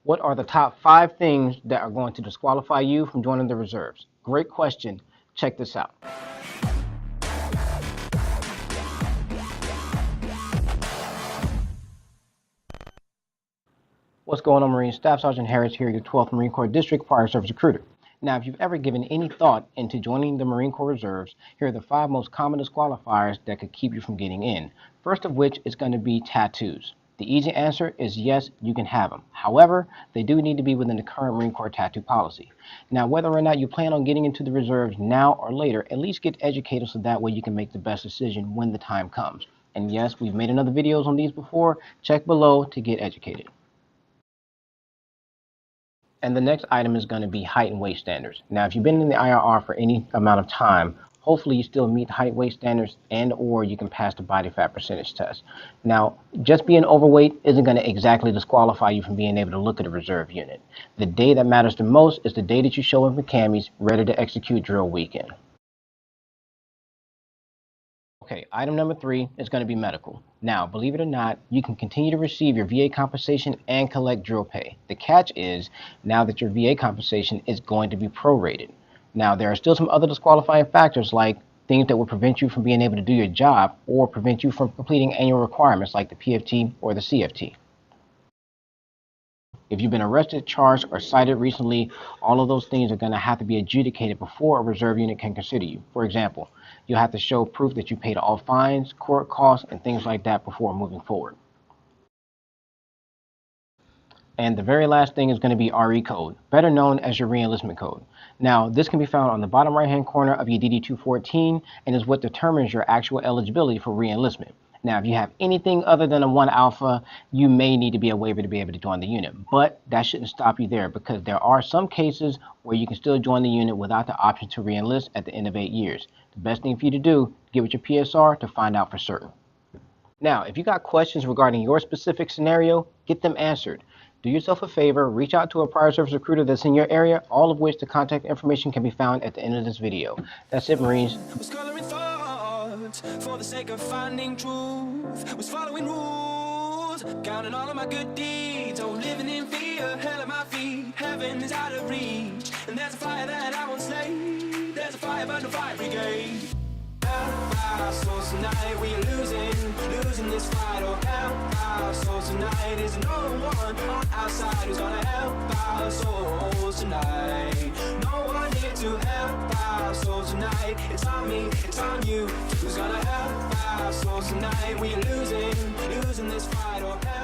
What are the top 5 things that are going to disqualify you from joining the reserves? Great question. Check this out. What's going on, Marine? Staff Sergeant Harris here, your 12th Marine Corps District Fire Service Recruiter. Now, if you've ever given any thought into joining the Marine Corps Reserves, here are the 5 most common disqualifiers that could keep you from getting in. First of which is going to be tattoos. The easy answer is yes, you can have them. However, they do need to be within the current Marine Corps tattoo policy. Now, whether or not you plan on getting into the reserves now or later, at least get educated so that way you can make the best decision when the time comes. And yes, we've made another videos on these before. Check below to get educated. And the next item is going to be height and weight standards. Now, if you've been in the IRR for any amount of time, hopefully you still meet height weight standards and or you can pass the body fat percentage test. Now, just being overweight isn't going to exactly disqualify you from being able to look at a reserve unit. The day that matters the most is the day that you show up in camis ready to execute drill weekend. Okay, item number 3 is going to be medical. Now, believe it or not, you can continue to receive your VA compensation and collect drill pay. The catch is, now that your VA compensation is going to be prorated. Now, there are still some other disqualifying factors like things that will prevent you from being able to do your job or prevent you from completing annual requirements like the PFT or the CFT. If you've been arrested, charged, or cited recently, all of those things are going to have to be adjudicated before a reserve unit can consider you. For example, you'll have to show proof that you paid all fines, court costs, and things like that before moving forward. And the very last thing is going to be RE code, better known as your reenlistment code. Now, this can be found on the bottom right-hand corner of your DD-214 and is what determines your actual eligibility for reenlistment. Now, if you have anything other than a 1 alpha, you may need to be a waiver to be able to join the unit. But that shouldn't stop you there because there are some cases where you can still join the unit without the option to reenlist at the end of 8 years. The best thing for you to do, get with your PSR to find out for certain. Now, if you got questions regarding your specific scenario, get them answered. Do yourself a favor, reach out to a prior service recruiter that's in your area, all of which the contact information can be found at the end of this video. That's it, Marines. For the sake of finding truth, was following rules, counting all of my good deeds, oh, living in fear, hell at my feet, heaven is out of reach, and there's a fire that I won't slay, there's a fire but no fire brigade. Help our souls tonight, we are losing this fight, oh, help our souls tonight, is no one on our side who's gonna help our souls tonight, no one here to help our souls tonight, it's on me, it's on you, who's gonna help our souls tonight, we are losing this fight, oh, help